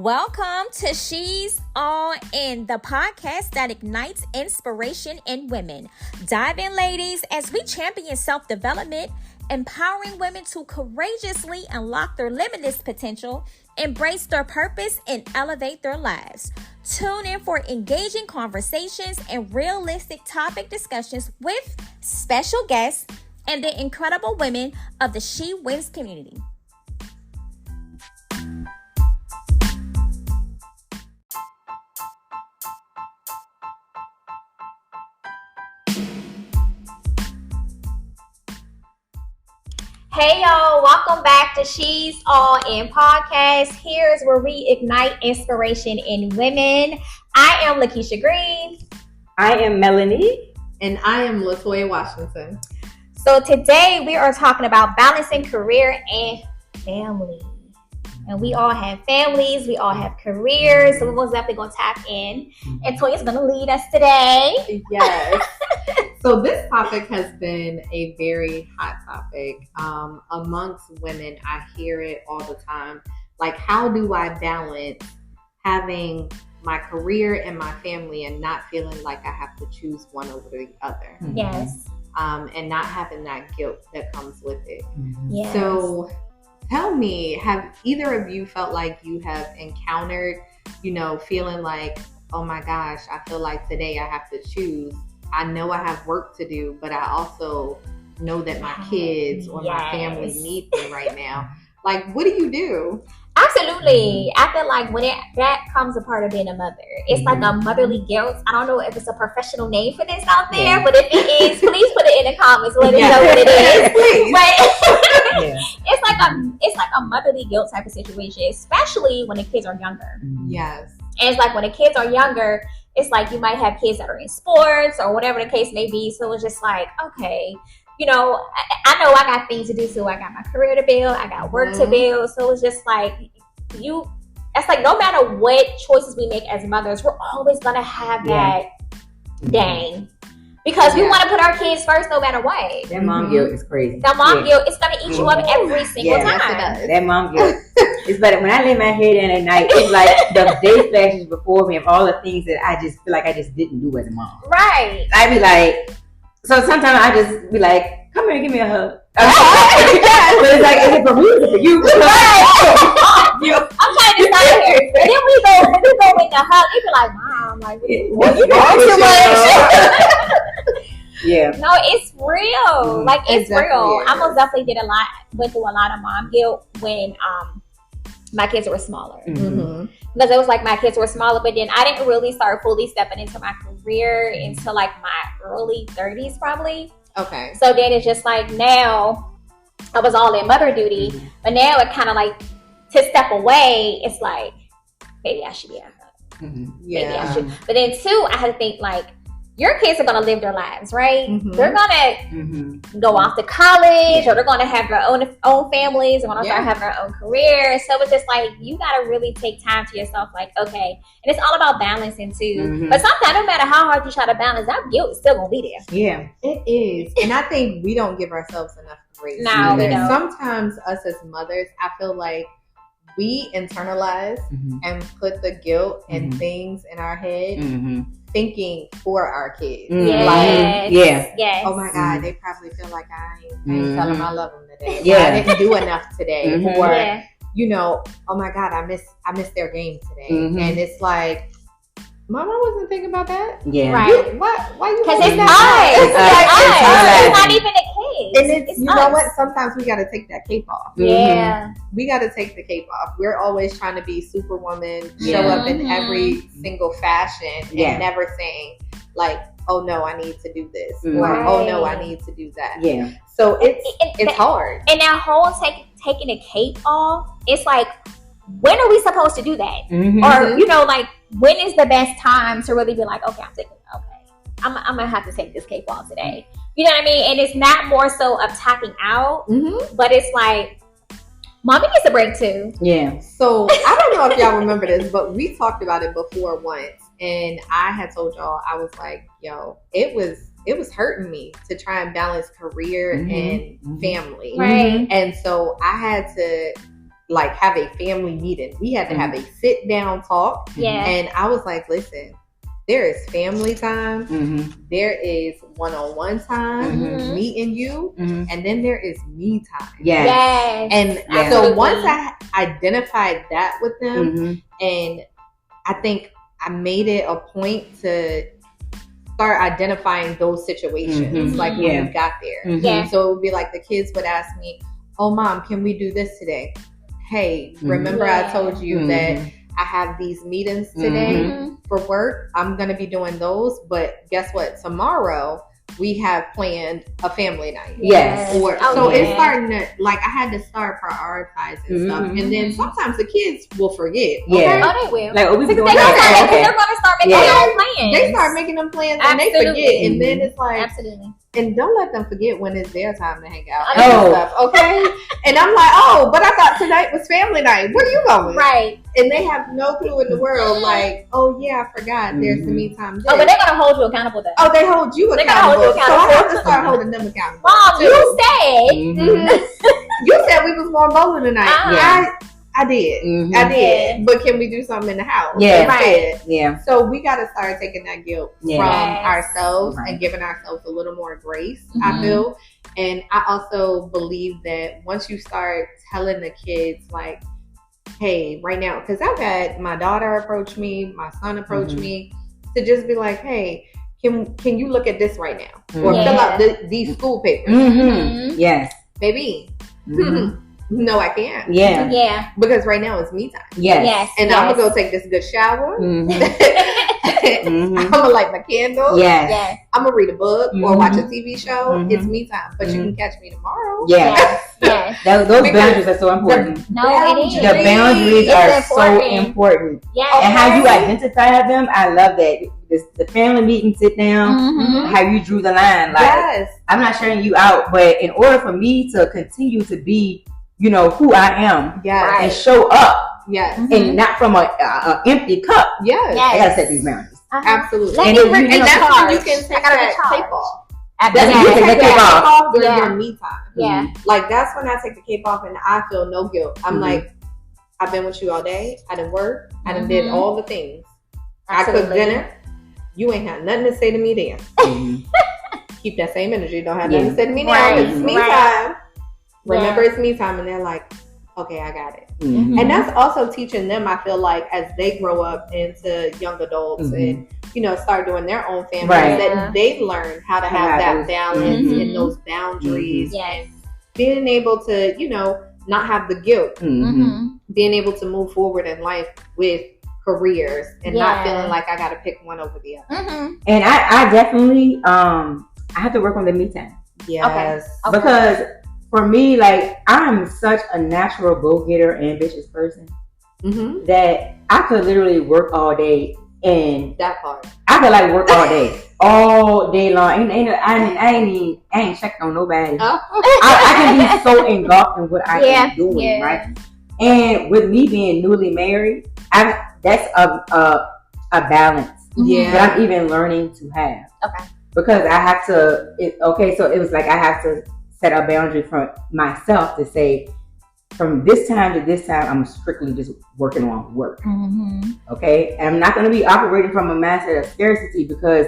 Welcome to She's All In, the podcast that ignites inspiration in women. Dive in, ladies, as we champion self-development, empowering women to courageously unlock their limitless potential, embrace their purpose, and elevate their lives. Tune in for engaging conversations and realistic topic discussions with special guests and the incredible women of the She Wins community. Hey y'all, welcome back to She's All In podcast. Here's where we ignite inspiration in women. I am Lakeisha Green. I am Melanie. And I am Latoya Washington. So today we are talking about balancing career and family. And we all have families, we all have careers, so we're most definitely going to tap in. And Toya's going to lead us today. Yes. So this topic has been a very hot topic amongst women. I hear it all the time. Like, how do I balance having my career and my family and not feeling like I have to choose one over the other? Yes. And not having that guilt that comes with it. Yes. So tell me, have either of you felt like you have encountered, feeling like, oh my gosh, I feel like today I have to choose. I know I have work to do, but I also know that my kids or my family need me right now. Like, what do you do? Absolutely. I feel like when that comes a part of being a mother, it's like a motherly guilt. I don't know if it's a professional name for this out there, but if it is, please put it in the comments. Let us know what it is. But it's like a motherly guilt type of situation, especially when the kids are younger. Yes. And it's like when the kids are younger, it's like you might have kids that are in sports or whatever the case may be. So it's just like, okay, I know I got things to do too. I got my career to build. I got work to build. So it's just like it's like no matter what choices we make as mothers, we're always going to have that dang. Because we want to put our kids first no matter what. That mom guilt is crazy. That mom guilt, it's going to eat you up every single time. That mom guilt. It's better when I lay my head in at night, it's like the day flashes before me of all the things that I just feel like I just didn't do as a mom. Right. I be like, so sometimes I just be like, come here and give me a hug. But it's like, is it for me or is it for you? I'm trying to decide here. And then we go in the hug. They be like, Mom, like, what you doing too much? Yeah. No, it's real. Like, it's real. I most definitely went through a lot of mom guilt when my kids were smaller. Because it was like my kids were smaller, but then I didn't really start fully stepping into my career until like my early 30s probably. Okay. So then it's just like now I was all in mother duty, but now it kind of like to step away, it's like, maybe I should be a hug. Maybe I should. But then too, I had to think like, your kids are going to live their lives, right? They're going to go off to college or they're going to have their own families. They're going to start having their own careers. So it's just like, you got to really take time to yourself. Like, okay. And it's all about balancing too. But sometimes no matter how hard you try to balance, that guilt is still going to be there. Yeah, it is. And I think we don't give ourselves enough grace. No, we don't. Sometimes us as mothers, I feel like we internalize and put the guilt and things in our head. Thinking for our kids. Yes. Oh my God, they probably feel like I ain't tell them I love them today. I didn't do enough today. Or, oh my God, I missed their game today. And it's like, Mama wasn't thinking about that. Yeah. Right. Why you? Because it's us. It's not even a case. And it's you know what? Sometimes we got to take that cape off. Yeah. We got to take the cape off. We're always trying to be superwoman, show up in every single fashion, and never saying like, "Oh no, I need to do this," or "Oh no, I need to do that." Yeah. So it's hard. And that whole taking the cape off, it's like, when are we supposed to do that? Or like, when is the best time to really be like, okay, I'm gonna have to take this cape off today. You know what I mean? And it's not more so of tapping out, but it's like, Mommy needs a break too. Yeah. So I don't know if y'all remember this, but we talked about it before once, and I had told y'all, I was like, yo, it was hurting me to try and balance career and family. Right. And so I had to like have a family meeting. We had to have a sit down talk. Yeah. And I was like, listen, there is family time. There is one-on-one time, me and you, and then there is me time. Yes. And so once I identified that with them, and I think I made it a point to start identifying those situations, like when we got there. Yeah. So it would be like the kids would ask me, oh, Mom, can we do this today? Hey, remember I told you that I have these meetings today for work. I'm going to be doing those. But guess what? Tomorrow, we have planned a family night. Yes. It's starting to, like, I had to start prioritizing stuff. And then sometimes the kids will forget. Yeah. Oh, they will. Like, we be doing They're that. going to start making their own plans. They start making them plans and they forget. And then it's like, absolutely. And don't let them forget when it's their time to hang out. Oh. And stuff, okay? And I'm like, oh, but I thought tonight was family night. Where you going? Right. And they have no clue in the world. Like, oh yeah, I forgot. There's the me time. Oh, but they're gonna hold you accountable though. Oh, they hold you accountable. So I have to start holding them accountable. Mom, too. you said. You said we was going bowling tonight. I did. I did. Yeah. But can we do something in the house? Yeah. Right. Yeah. So we got to start taking that guilt from Yes. ourselves Right. and giving ourselves a little more grace, I feel. And I also believe that once you start telling the kids, like, hey, right now, because I've had my daughter approach me, my son approach me, to just be like, hey, can you look at this right now? Or fill out these school papers. Yes. Baby. No, I can't. Yeah. Yeah. Because right now it's me time. Yes. Yes. And I'm going to go take this good shower. I'm going to light my candle. Yes. Yes. I'm going to read a book or watch a TV show. It's me time. But you can catch me tomorrow. Yes. Yes. Those boundaries are so important. No, it is. The boundaries It's are important. so important. Yes. And how you identify them, I love that. The family meeting, sit down, how you drew the line. Like, Yes. I'm not sharing you out, but in order for me to continue to be, you know, who I am Yes. and show up Yes. and not from a empty cup, Yes. I gotta set these boundaries. Absolutely. Let And me then bring And the that's charge. when you can take I gotta that be cape charged. off. That's when you take that cape off. During Yeah. your me time. Yeah. Like, that's when I take the cape off and I feel no guilt. I'm like, I've been with you all day. I done worked. I done did all the things. I cooked Absolutely. dinner. You ain't had nothing to say to me then. Keep that same energy. Don't have nothing to say to me now. Right. It's me Right. time. Remember, it's me time. And they're like, okay, I got it. Mhm. And that's also teaching them, I feel like, as they grow up into young adults and, you know, start doing their own families, Right. that they learn how to have that balance Mhm. and those boundaries. Yes. Being able to, you know, not have the guilt. Being able to move forward in life with careers and not Yeah. feeling like I got to pick one over the other. And I definitely I have to work on the me time. Yes. Okay. Because for me, like, I'm such a natural go-getter, ambitious person Mm-hmm. that I could literally work all day, and That part. I could like work all day long. And I ain't checking on nobody. I can be so engulfed in what I am doing, right? And with me being newly married, that's a balance Yeah. that I'm even learning to have. Okay. Because I have to. So it was like I have to set a boundary for myself to say, from this time to this time, I'm strictly just working on work. Okay, and I'm not going to be operating from a mindset of scarcity because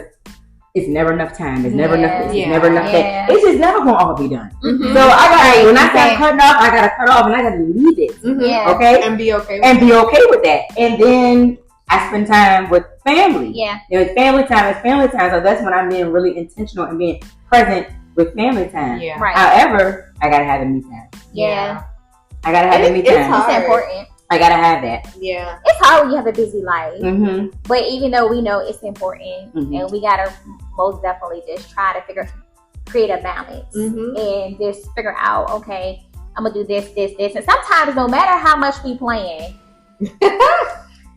it's never enough time. It's never enough. It's never enough. That it's just never going to all be done. Mm-hmm. So I got when I start cutting off, I got to cut off, and I got to leave it. Mm-hmm. Yeah. Okay, And be okay with and be okay with that. And then I spend time with family. Yeah. You know, family time is family time. So that's when I'm being really intentional and being present with family time. Yeah. Right. However, I gotta have a me time. Yeah. I gotta have a me It's time. hard. It's important. I gotta have that. Yeah. It's hard when you have a busy life. Mm-hmm. But even though we know it's important, Mhm. and we gotta most definitely just try to create a balance Mm-hmm. and just figure out, okay, I'm gonna do this. And sometimes no matter how much we plan,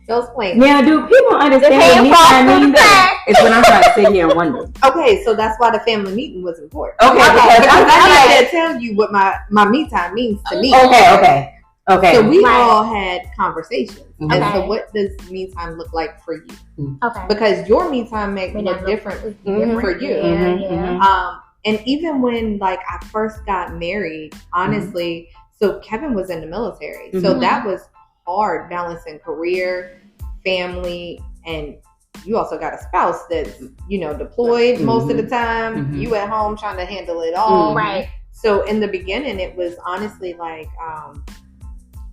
Those plans. Now, do people understand what me time means? It's when I'm trying to sit here and wonder. Okay, so that's why the family meeting was important. Okay, because Because I'm I like, need to tell you what my me time means to me. okay. So we Right. all had conversations. Mhm. And Okay. so what does me time look like for you? okay, Because your me time may May look not look different Mhm. for you. Yeah, Mhm, yeah. mhm. And even when like I first got married, honestly, So Kevin was in the military. Mm-hmm. So that was hard balancing career, family, and you also got a spouse that's, deployed most of the time. Mm-hmm. You at home trying to handle it all. Mm-hmm. Right. So in the beginning, it was honestly like,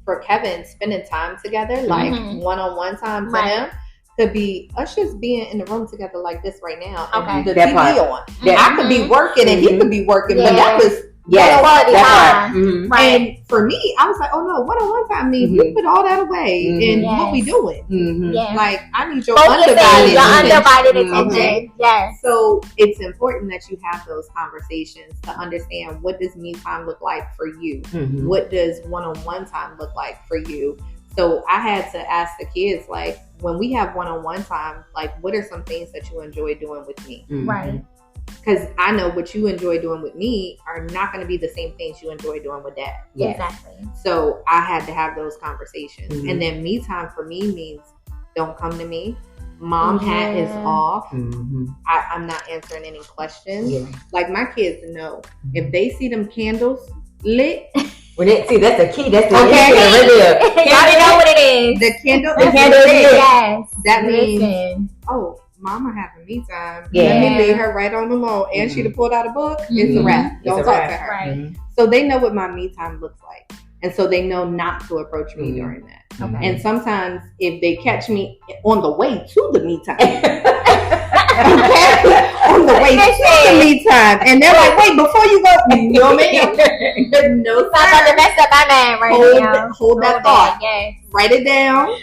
for Kevin, spending time together, like one-on-one time for him, could be us just being in the room together like this right now. And the TV on. I could be working and he could be working, but that was quality time. Mm-hmm. Right. And for me, I was like, oh no, one-on-one time means we put all that away and what we doing. Mm-hmm. Yes. Like, I need your undivided attention. Okay. Yes. So it's important that you have those conversations to understand, what does me time look like for you? Mm-hmm. What does one-on-one time look like for you? So I had to ask the kids, like, when we have one-on-one time, like, what are some things that you enjoy doing with me? Mm-hmm. Right. Because I know what you enjoy doing with me are not going to be the same things you enjoy doing with Dad. Yes. Exactly. So I had to have those conversations. Mm-hmm. And then me time for me means, don't come to me. Mom hat is off. Mm-hmm. I'm not answering any questions. Yeah. Like, my kids know, if they see them candles lit, that's a key. That's the Okay. right there. You already know what it is. the candle The is candle is lit. lit. Yes. That means, Listen. oh, Mama having me time. Yeah. Let me lay her right on the lawn. And she'd have pulled out a book. It's a wrap. Don't talk to her. Right. Mm-hmm. So they know what my me time looks like. And so they know not to approach me during that. Okay. And sometimes if they catch me on the way to the me time, on the way to the me time, and they're like, wait, before you go, no ma'am. No, I'm about to mess up my man right now. Hold that thought. Yes. Write it down.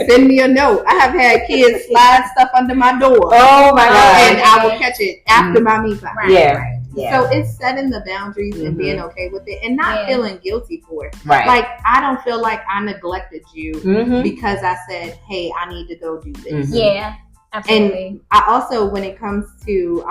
Send me a note. I have had kids slide stuff under my door. Oh my God. And I will catch it after my me time. Right. Yeah. Right. Yeah. So it's setting the boundaries and being okay with it and not feeling guilty for it. Right. Like, I don't feel like I neglected you Mm-hmm. because I said, hey, I need to go do this. Mm-hmm. Yeah. Absolutely. And I also, when it comes to,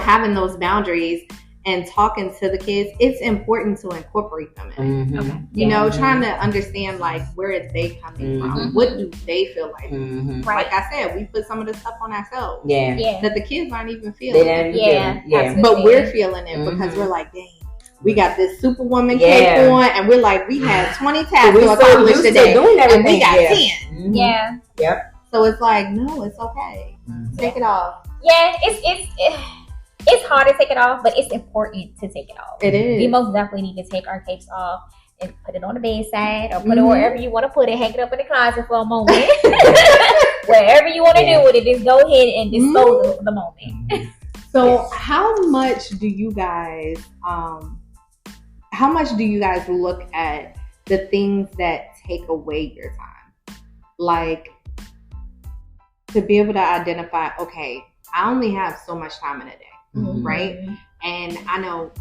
having those boundaries and talking to the kids, it's important to incorporate them in. Mm-hmm. Okay. Trying to understand, like, where are they coming from? What do they feel like? Mm-hmm. Right. Like I said, we put some of the stuff on ourselves Yeah. Yeah. that the kids aren't even They feeling. didn't Yeah. feel it. Yeah. Absolutely. But we're feeling it because we're like, dang, we got this Superwoman cape on, and we're like, we had 20 tasks We're to so accomplish used to today, doing and everything. we got Yeah. 10. Mhm. Yeah. So it's like, no, it's okay. Take it off. Yeah. It's hard to take it off, but it's important to take it off. It is. We most definitely need to take our capes off and put it on the bedside or put it wherever you want to put it. Hang it up in the closet for a moment. Wherever you want to do with it, just go ahead and dispose of the moment. So how much do you guys look at the things that take away your time? Like, to be able to identify, okay, I only have so much time in a day, right? And I know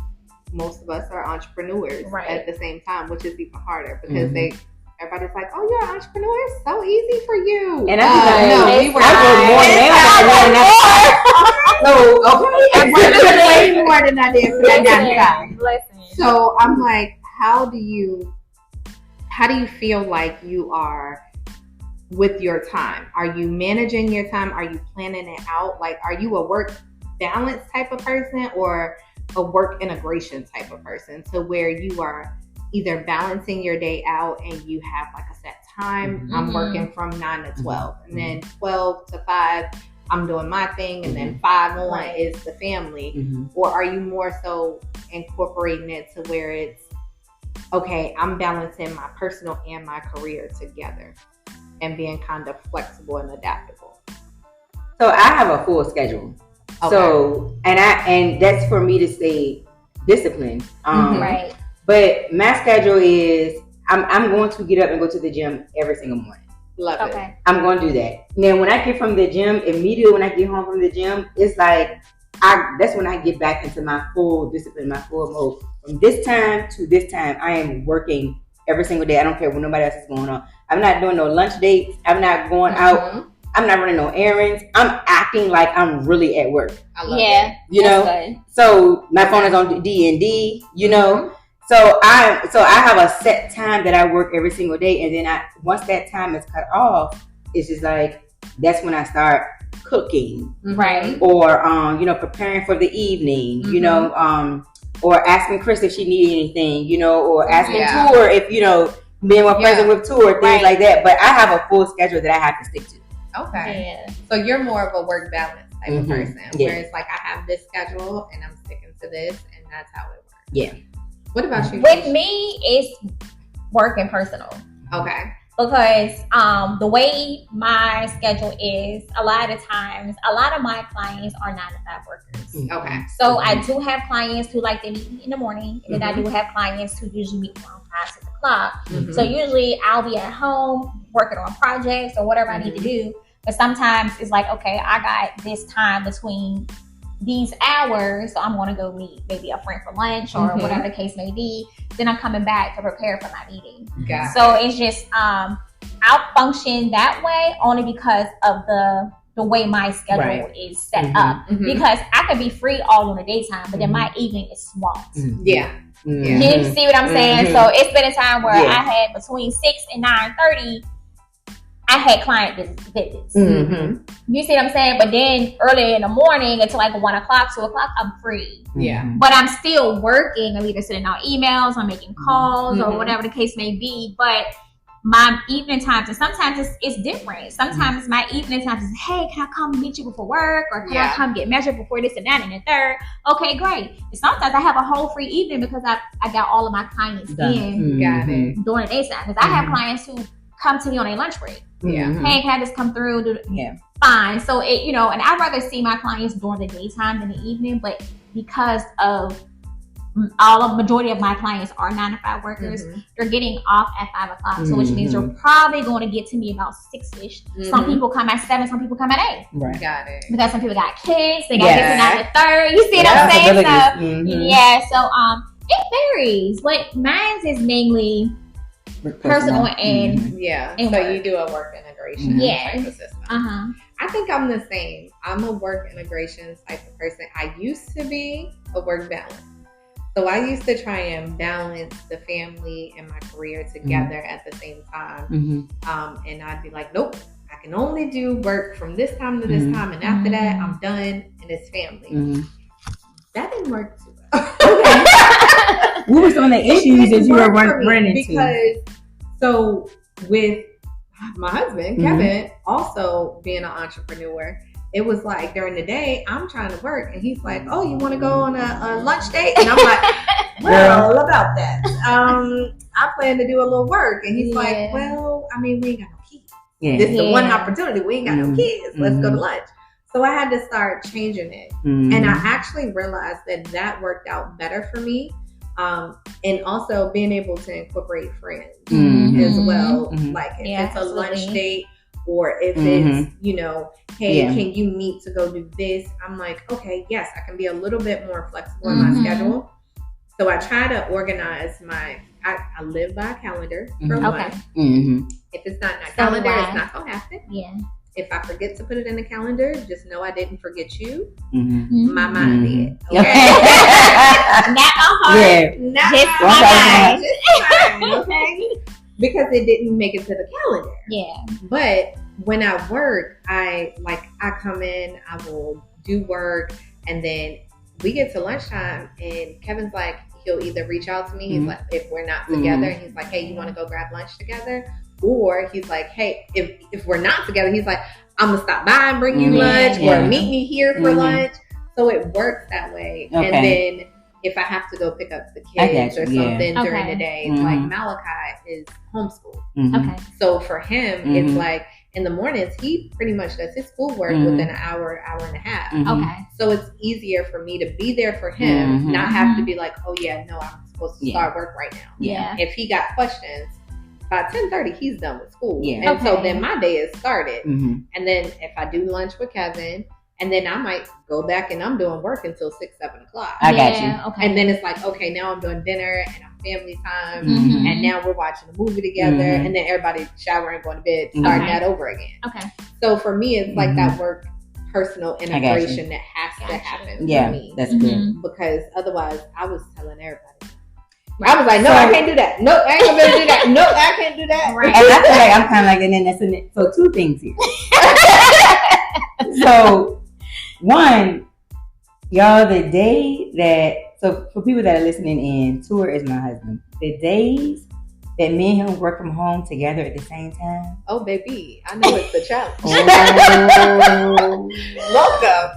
most of us are entrepreneurs at the same time, which is even harder because everybody's like, oh, you're an entrepreneur? It's so easy for you. And I no, we were I way more than I did for that time. Listen. So I'm like, how do you feel like you are with your time? Are you managing your time? Are you planning it out? Like, are you a work balance type of person or a work integration type of person, to where you are either balancing your day out and you have like a set time? I'm working from 9 to 12, and then 12 to 5 I'm doing my thing, and then 5 on is the family. Or are you more so incorporating it to where it's, okay, I'm balancing my personal and my career together and being kind of flexible and adaptable? So I have a full schedule. Okay. So and that's for me to stay disciplined. Right. But my schedule is I'm going to get up and go to the gym every single morning. Love it. Okay. I'm going to do that. Now, when I get from the gym, immediately when I get home from the gym, it's like that's when I get back into my full discipline, my full mode. From this time to this time, I am working every single day. I don't care what nobody else is going on. I'm not doing no lunch dates. I'm not going out. I'm not running no errands. I'm acting like I'm really at work. I love it. You know? Good. So my phone is on D&D, you know? So I have a set time that I work every single day, and then once that time is cut off, it's just like that's when I start cooking, Right. or preparing for the evening, or asking Chris if she needed anything, you know, or asking Yeah. Tour if, you know, being more present with Tour, things like that. But I have a full schedule that I have to stick to. Okay. Yeah. So you're more of a work balance type of person, Yeah. where it's like I have this schedule and I'm sticking to this, and that's how it works. Yeah. What about you? With me, it's work and personal. Okay. Because the way my schedule is, a lot of times, a lot of my clients are 9 to 5 workers. Okay. So I do have clients who like to meet me in the morning, and then I do have clients who usually meet around 5, 6 o'clock. Mhm. So usually I'll be at home working on projects or whatever I need to do. But sometimes it's like, okay, I got this time between these hours, so I'm going to go meet maybe a friend for lunch or whatever the case may be. Then I'm coming back to prepare for my meeting. Got So it's just I'll function that way only because of the way my schedule is set up. Mhm. Because I could be free all in the daytime, but then my evening is swamped. Yeah. You see what I'm saying? So it's been a time where Yeah. I had between 6 and 9:30, I had client visits. Mm-hmm. You see what I'm saying? But then early in the morning until like 1 o'clock, 2 o'clock, I'm free. Yeah. But I'm still working. I'm either sending out emails, I'm making calls, or Mhm. whatever the case may be. But my evening times, and sometimes it's different. Sometimes my evening times is, hey, can I come meet you before work? Or can I come get measured before this and that and the third? Okay, great. And sometimes I have a whole free evening because I got all of my clients in Got it. during the daytime. Because I have clients who come to me on a lunch break. Yeah. Hey, can I just come through? Yeah. Fine. So it, you know, and I'd rather see my clients during the daytime than the evening, but because of majority of my clients are 9 to 5 workers, they're getting off at 5 o'clock. So which means they're probably going to get to me about 6-ish. Some people come at 7, some people come at 8. Right. Got it. Because some people got kids, they got Yeah. kids at the 3rd. You see what I'm saying? So Possibilities. yeah, so it varies. But mine is mainly personal and Yeah. And so work. you do a work integration Yeah. type of system. uh-huh. I think I'm the same. I'm a work integration type of person. I used to be a work balance. So I used to try and balance the family and my career together at the same time. And I'd be like, nope, I can only do work from this time to this time. And after that, I'm done and it's family. That didn't work too well. What were some of the issues that you were running into? Because, so with my husband, Kevin, also being an entrepreneur, it was like during the day, I'm trying to work, and he's like, oh, you want to go on a lunch date? And I'm like, well, about that. I plan to do a little work. And he's like, well, I mean, we ain't got no kids. This is the one opportunity. We ain't got no kids. Let's go to lunch. So I had to start changing it. And I actually realized that worked out better for me. And also being able to incorporate friends as well. Like if it's a lunch date, or if it's, you know, hey, can you meet to go do this? I'm like, okay, yes, I can be a little bit more flexible in my schedule. So I try to organize I live by a calendar for one. If it's not in that calendar, it's not going to happen. Yeah. If I forget to put it in the calendar, just know I didn't forget you. Mm-hmm. My mind did. Okay. Not a heart. Yeah. Not Just my mind. Just mine, okay. Because it didn't make it to the calendar. Yeah. But when I work, I come in, I will do work, and then we get to lunchtime, and Kevin's like, he'll either reach out to me, he's like, if we're not together, he's like, hey, you want to go grab lunch together? Or he's like, hey, if we're not together, he's like, I'm gonna stop by and bring you lunch, or meet me here for lunch. So it works that way. Okay. And then if I have to go pick up the kids or something during the day, like Malachi is homeschooled. Okay. So for him, it's like in the mornings, he pretty much does his schoolwork within an hour and a half. Okay. So it's easier for me to be there for him, not have to be like, oh yeah, no, I'm supposed to start work right now. Yeah. If he got questions, by 10:30, he's done with school. Yeah. And so then my day is started. And then if I do lunch with Kevin, and then I might go back and I'm doing work until 6-7 o'clock. I got you. Okay. And then it's like, okay, now I'm doing dinner and I'm family time. And now we're watching a movie together. And then everybody showering, going to bed, starting that over again. Okay. So for me, it's like that work personal integration that has to happen for me. That's good. Because otherwise, I was telling everybody. I was like, no, I can't do that. No, I ain't gonna be able to do that. No, I can't do that. Right. And I feel like I'm kind of like, and then that's so 2 things here. So, one, y'all, the day that So for people that are listening in, Tour is my husband. The days that me and him work from home together at the same time. Oh, baby, I know it's a challenge. Oh. Welcome.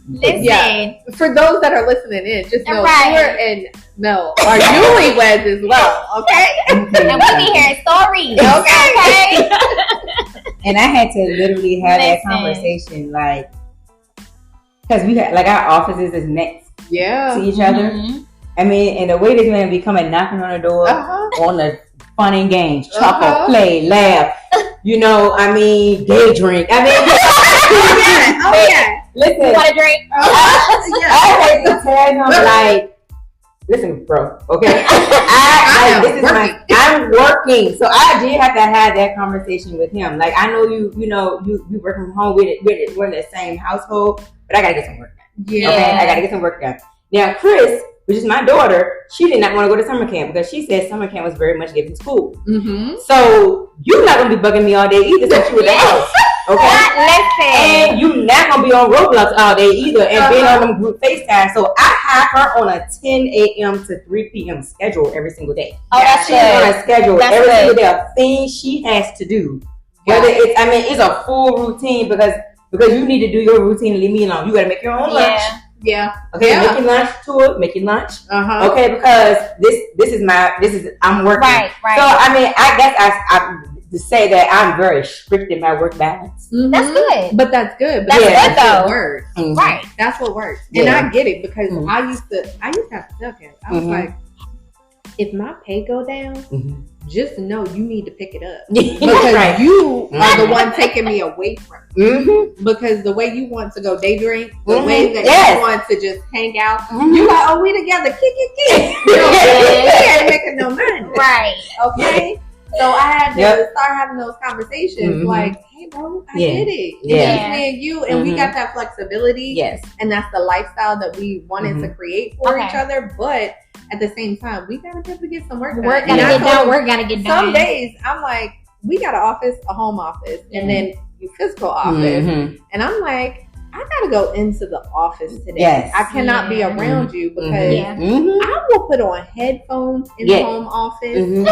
Listen. Yeah. For those that are listening in, just know Right. Tour and Mel are newlyweds as well. Okay. And we be hearing stories. Okay. And I had to literally have that Listen. conversation, like, because we had, like, our offices is next Yeah. to each other. Mhm. I mean, and the way this man be coming knocking on the door Uh-huh. on the fun and games, chuckle, Uh-huh. play, laugh, I mean, day drink. I mean, Oh yeah. listen, You want a drink? I had to tell him, like, listen, bro, okay? I'm working. So I did have to have that conversation with him. Like, I know you work from home, we're in the same household, but I gotta get some work done. Yeah. Okay, I gotta get some work done. Now, Chris, which is my daughter, she did not want to go to summer camp because she said summer camp was very much given school. Mm-hmm. So you're not gonna be bugging me all day either since you at the house. Okay? Listen. And you not gonna be on Roblox all day either and being on them group FaceTime. So I have her on a 10 a.m. to 3 p.m. schedule every single day. Oh, that's She's on good. a schedule That's every good. single day. A thing she has to do. Whether it's a full routine because you need to do your routine and leave me alone. You gotta make your own lunch. Yeah. Okay, Yeah. make your lunch to it, make your lunch. Uh-huh. Okay, because I'm working. Right. So I mean, I guess I to say that I'm very strict in my work balance. Mhm. That's good. But that's good. That's Yeah. good That's though. what works. Mhm. Right. That's what works. Yeah. And I get it because Mhm. I used to have to tell him. I was Mhm. like, if my pay go down, Mhm. just know you need to pick it up. That's Because right. you are the one taking me away from it. Mm-hmm. Because the way you want to go day drink, the Mhm. way that Yes. you want to just hang out, Mhm. you like, oh, we together, kick. You know, Yeah. we ain't making no money. Right. Okay? So I had to Yep. start having those conversations Mhm. like, hey, bro, I Yeah. get it. Yeah. It's just me and you, and we Mhm. got that flexibility. Yes. And that's the lifestyle that we wanted to create for Okay. each other. But at the same time, we gotta be able to get some work done. Work And gotta I get told done. him, Work gotta get done. some days I'm like, we got an office, a home office, and then your physical office. Mhm. And I'm like, I gotta go into the office today. Yes. I cannot be Yeah. around you because Yeah. Mhm. I will put on headphones in Yeah. the home office, Mhm.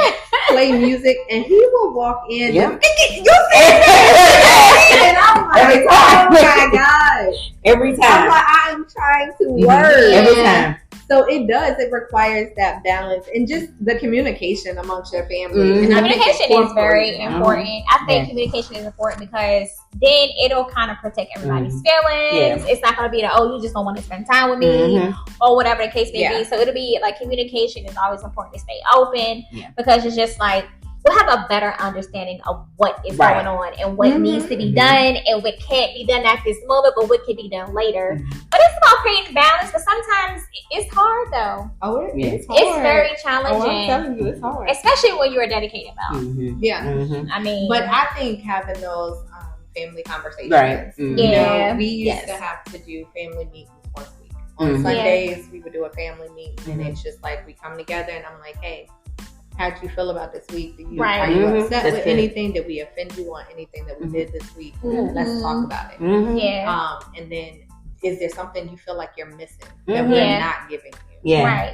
play music, and he will walk in. Yeah. And, you said that! And I'm like, Every time. oh my gosh. Every I'm time. like, I'm trying to Mhm. work. Every Yeah. time. So it requires that balance and just the communication amongst your family. Mhm. And I think Communication it's is very important. important. I think Yeah. communication is important because then it'll kind of protect everybody's feelings. It's not going to be that, oh, you just don't want to spend time with me Mhm. or whatever the case may Yeah. be. So it'll be like communication is always important to stay open Yeah. because it's just like we'll have a better understanding of what is Right. going on and what Mhm. needs to be Mhm. done and what can't be done at this moment, but what can be done later. Mhm. But it's about creating balance, but sometimes it's hard though. Oh, Yeah. it's hard. It's very Oh, I'm challenging, telling you, it's hard. especially when you're a dedicated mom. Mhm. Yeah. Mhm. I mean, But I think having those family conversations. Right. Mhm. You Yeah. know, we used to Yes. have to do family meetings once a week. On Mhm. Sundays, we would do a family meeting, and Mhm. it's just like we come together, and I'm like, hey, how'd you feel about this week? Right. Are you Mhm. upset That's with good. anything? Did we offend you on anything that we Mhm. did this week? Mhm. Let's talk about it. Mhm. yeah, And then, is there something you feel like you're missing that Mhm. we're Yeah. not giving you? Yeah. right.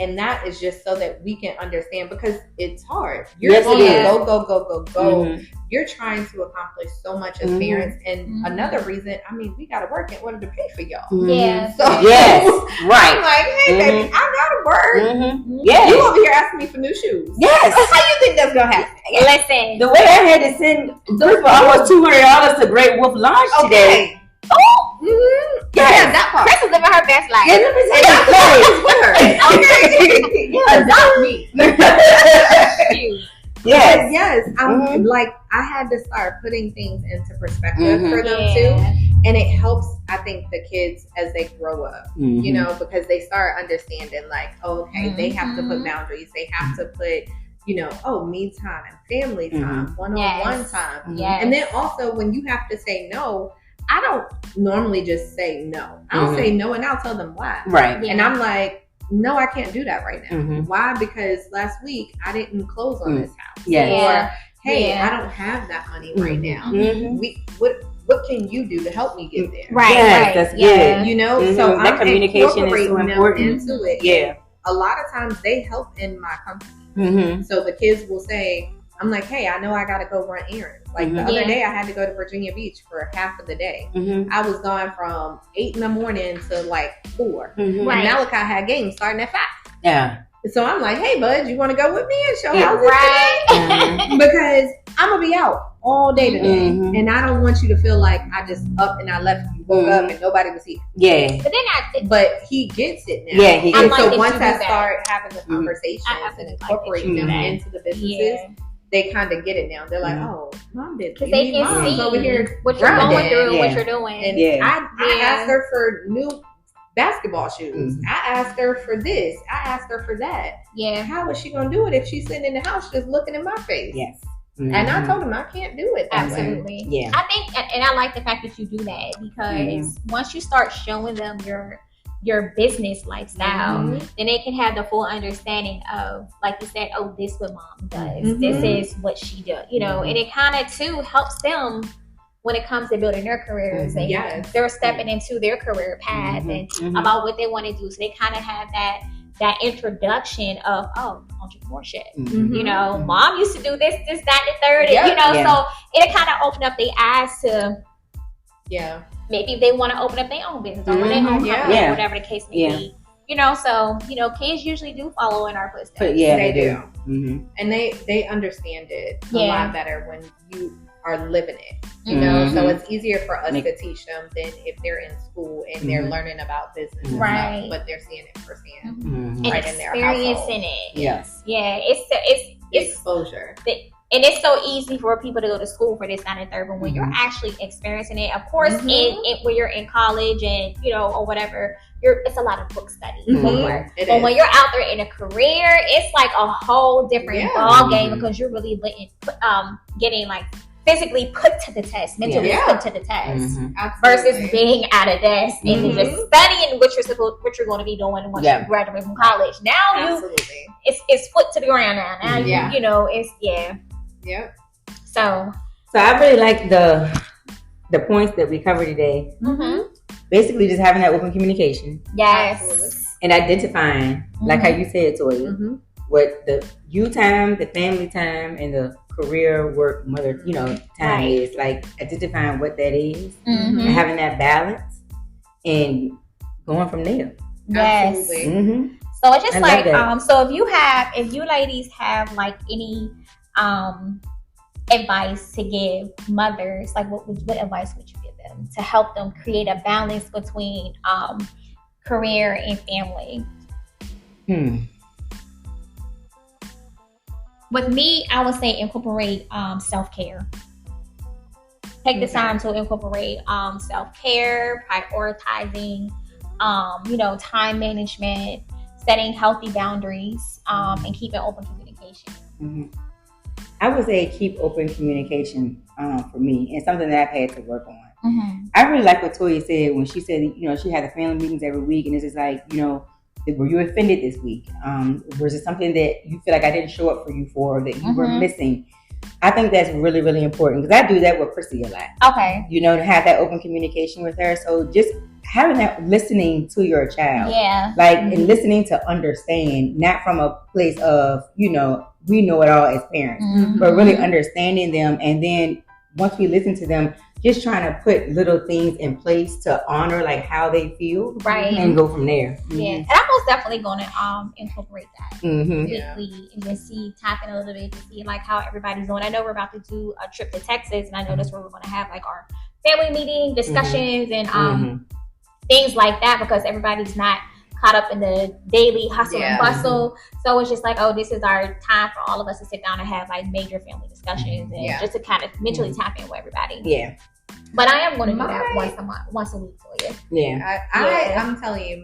And that is just so that we can understand because it's hard. You're Yes, it going is. to go. Mhm. You're trying to accomplish so much as Mhm. parents. And Mhm. another reason, I mean, we got to work in order to pay for y'all. Mhm. Yeah. So Yes. I'm Right. like, hey, baby, I got to work. Mhm. Yes. You over here asking me for new shoes. Yes. How you think that's going to happen? Listen, The way I had to send first of all, almost $200 to Great Wolf lunch today. Okay. Oh, Yes. yeah, that part. Chris is living her best life. Yeah, let me say That's that. okay. Yes. Adopt me. Yes. Yes. I'm Mhm. like, I had to start putting things into perspective Mhm. for them Yeah. too. And it helps, I think, the kids as they grow up, Mm-hmm. you know, because they start understanding, like, oh, okay, they have to put Mhm. boundaries. They have to put, you know, oh, me time, family time, one-on-one Yes. time. Yes. And then also, when you have to say no, I don't normally just say no. I'll Mhm. say no and I'll tell them why. Right. Yeah. And I'm like, no, I can't do that right now. Mhm. Why? Because last week I didn't close on this house. Yes. Or, hey, Yeah. I don't have that money right now. Mhm. What what can you do to help me get there? Right. Yes, right. that's yeah. good. You know, Mhm. so That I'm communication is so incorporating important. them into it. Yeah. A lot of times they help in my company. Mm-hmm. So the kids will say, I'm like, hey, I know I got to go run errands. Like the other day I had to go to Virginia Beach for half of the day. Mm-hmm. I was gone from 8 in the morning to like 4. Mm-hmm. Right. And Malachi had games starting at 5. Yeah. So I'm like, hey, bud, you want to go with me and show Yeah. houses Right. Mhm. because I'm going to be out all day today. Mhm. And I don't want you to feel like I just up and I left you, woke up and nobody was here. Yeah. But then But he gets it now. Yeah, he I gets like So that once you do I that. start having the conversations I and absolutely like that incorporating you do them that. into the businesses, yeah. they kind of get it now. They're like, Mhm. oh, mom did. Because they can Mom's see over here what you're grinding. going through, Yeah. what you're doing. And Yeah. I Yeah. asked her for new basketball shoes. Mhm. I asked her for this. I asked her for that. yeah. How is she gonna do it if she's sitting in the house just looking in my face? Yes. And I Mhm. told him I can't do it that way. Absolutely. Yeah. I think, and I like the fact that you do that because once you start showing them your business lifestyle, Mhm. then they can have the full understanding of, like you said, oh, this what mom does. Mhm. This is what she does. You know, and it kind of too helps them when it comes to building their careers and Yes. they're stepping into their career path Mhm. and Mhm. about what they want to do. So they kind of have that introduction of entrepreneurship. Mhm. You know, Mhm. mom used to do this, that, and the third. And, Yeah. you know, Yeah. so it kind of open up their eyes to Yeah. maybe they want to open up their own business or their own company, Yeah. or whatever the case may Yeah. be. You know, so kids usually do follow in our footsteps. But yeah, They they do. do. Mm-hmm. And they understand it a Yeah. lot better when you are living it. You know, so it's easier for us to teach them than if they're in school and they're Mhm. learning about business, and Right. stuff, but they're seeing it firsthand. Mm-hmm. And right in their experiencing household. it. Yes. Yeah, it's Exposure. and it's so easy for people to go to school for this, that, and third. But when you're actually experiencing it, of course, in when you're in college and or whatever, it's a lot of book study, book work. It But is. when you're out there in a career, it's like a whole different Yeah. ball game Mhm. because you're really getting like physically put to the test, mentally Yeah. put to the test. Mhm. Absolutely. Versus being at a desk and just studying what you're going to be doing once you graduate from college. Now Absolutely. it's foot to the ground now. Now Yeah. it's Yep. So So I really like the points that we covered today. Basically, just having that open communication yes, Absolutely. and identifying, like how you said, Toya, Mm-hmm. what the you time, the family time, and the career work mother time Right. is. Like identifying what that is, Mhm. and having that balance, and going from there. yes. Absolutely. Mm-hmm. So it's just I like love that. so if you ladies have like any advice to give mothers, like what advice would you give them to help them create a balance between career and family? With me, I would say incorporate self-care. Take the time to incorporate self-care, prioritizing time management, setting healthy boundaries, and keeping open communication. Mm-hmm. I would say keep open communication for me, and something that I've had to work on. Mm-hmm. I really like what Toya said when she said, she had the family meetings every week, and it's just like, were you offended this week? Was it something that you feel like I didn't show up for you for, or that you were missing? I think that's really, really important because I do that with Prissy a lot. Okay. To have that open communication with her. So just having that, listening to your child. Yeah. And listening to understand, not from a place of, we know it all as parents, but really understanding them. And then once we listen to them, just trying to put little things in place to honor like how they feel, Right. and go from there. Yeah, and I'm most definitely going to incorporate that Mm-hmm. weekly and just tap in a little bit to see like how everybody's doing. I know we're about to do a trip to Texas, and I know that's where we're going to have like our family meeting discussions and things like that because everybody's not caught up in the daily hustle and bustle. So it's just like, this is our time for all of us to sit down and have like major family discussions and just to kind of mentally tap in with everybody. Yeah. But I am going to do that once a week for you. Yeah. I'm telling you,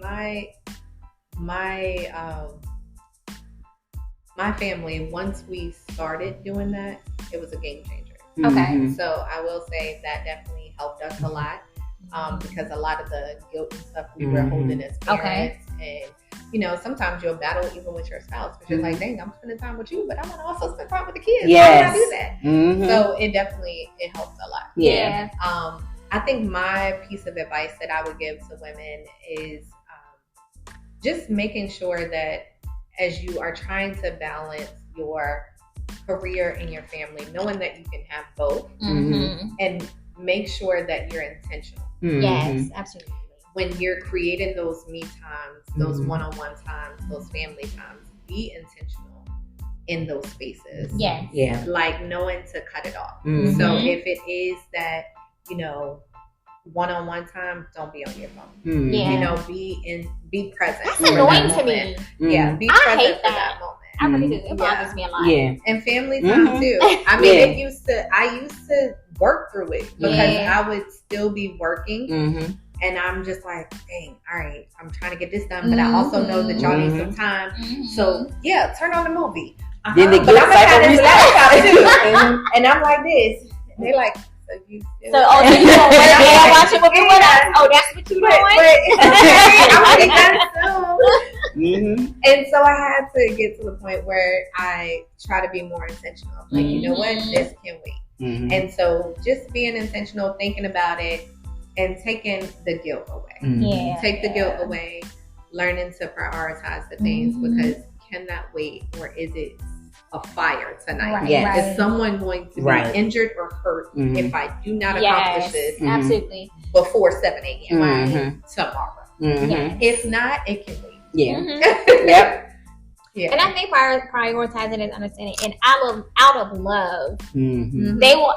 my family, once we started doing that, it was a game changer. Okay. So I will say that definitely helped us a lot because a lot of the guilt and stuff we were holding as parents, and sometimes you'll battle even with your spouse because you're like, dang, I'm spending time with you, but I'm gonna also spend time with the kids. Yes. How do I do that? So it helps a lot. Yeah. I think my piece of advice that I would give to women is just making sure that as you are trying to balance your career and your family, knowing that you can have both, and make sure that you're intentional. Yes, absolutely. When you're creating those me times, those one-on-one times, those family times, be intentional in those spaces. Yes. Yeah. Like knowing to cut it off. So if it is that, you know, one-on-one time, don't be on your phone. Yeah. You know, be present. That's annoying to me. Yeah, be I present hate for that. that moment. I really do. It bothers me a lot. Yeah. And family time too. I mean, I used to work through it because I would still be working. And I'm just like, dang, all right, I'm trying to get this done, but I also know that y'all need some time. So yeah, turn on the movie. Then the But guilt I'm gonna have this cycle laptop too. And I'm like this. And they like, so you still So, oh, so you gonna work and watch a movie with us? Oh, that's what you doing? I'm like that too. And so I had to get to the point where I try to be more intentional. I'm like, you know what? This can wait. And so just being intentional, thinking about it, and taking the guilt away. Yeah. Take the guilt away, learning to prioritize the things because can that wait, or is it a fire tonight? Right, Yes. Is someone going to be injured or hurt if I do not accomplish this Absolutely. before 7 a.m. tomorrow? Yes. If not, it can wait. Yeah. Yep. Yeah. And I think prioritizing and understanding, and out of love, they will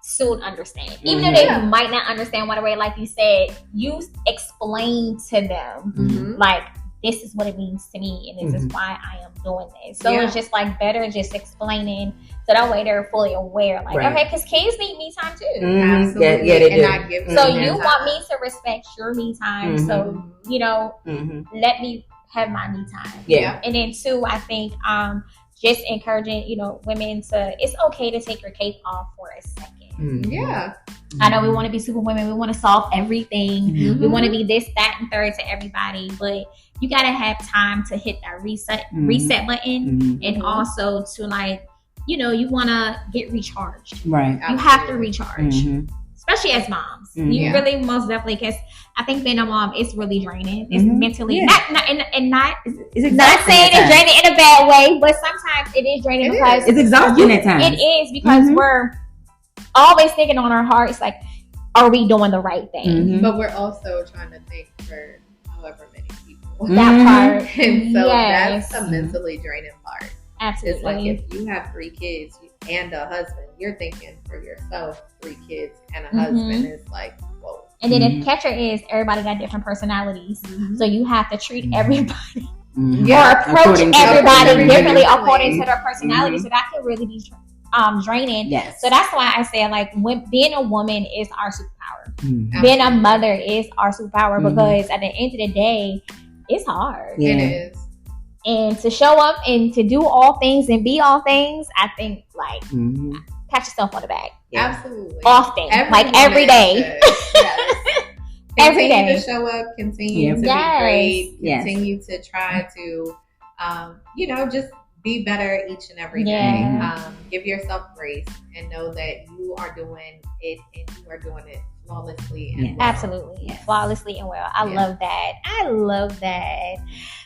soon understand. Even though they might not understand right away, like you said, you explain to them like, this is what it means to me, and this is why I am doing this. So it's just like better just explaining, so that way they're fully aware. Like, okay, because kids need me time too. Absolutely. Yeah, they do. And I give So them you that want time. me to respect your me time. So, you know, let me have my me time. Yeah. And then two, I think just encouraging, you know, women to, it's okay to take your cape off for a second. Yeah. I know we want to be super women. We want to solve everything. We want to be this, that, and third to everybody. But you got to have time to hit that reset button. And also to, like, you know, you want to get recharged. Right. You have to recharge. Especially as moms. You really most definitely, because I think being a mom is really draining. It's mentally, not saying it's draining in a bad way, but sometimes it is draining because it's exhausting at times. It is because we're always thinking on our hearts, like, are we doing the right thing? But we're also trying to think for however many people. That part. And so that's a mentally draining part. Absolutely. It's like if you have 3 kids and a husband, you're thinking for yourself, 3 kids and a husband is like, whoa. And then the catcher is everybody got different personalities. So you have to treat everybody or approach everybody differently according to their personality. So that can really be draining. Yes. So that's why I say, like, when being a woman is our superpower. Being a mother is our superpower because at the end of the day, it's hard. It is. And to show up and to do all things and be all things, I think, like, pat yourself on the back. Absolutely. Often. Like every day. Every day. Continue to show up, continue to be great, continue to try to, you know, just be better each and every day. Give yourself grace and know that you are doing it and you are doing it flawlessly and well. Absolutely. Flawlessly and well. I love that. I love that.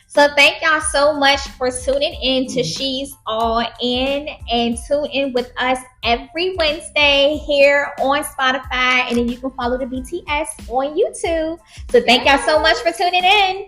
So thank y'all so much for tuning in to She's All In, and tune in with us every Wednesday here on Spotify, and then you can follow the BTS on YouTube. So thank y'all so much for tuning in.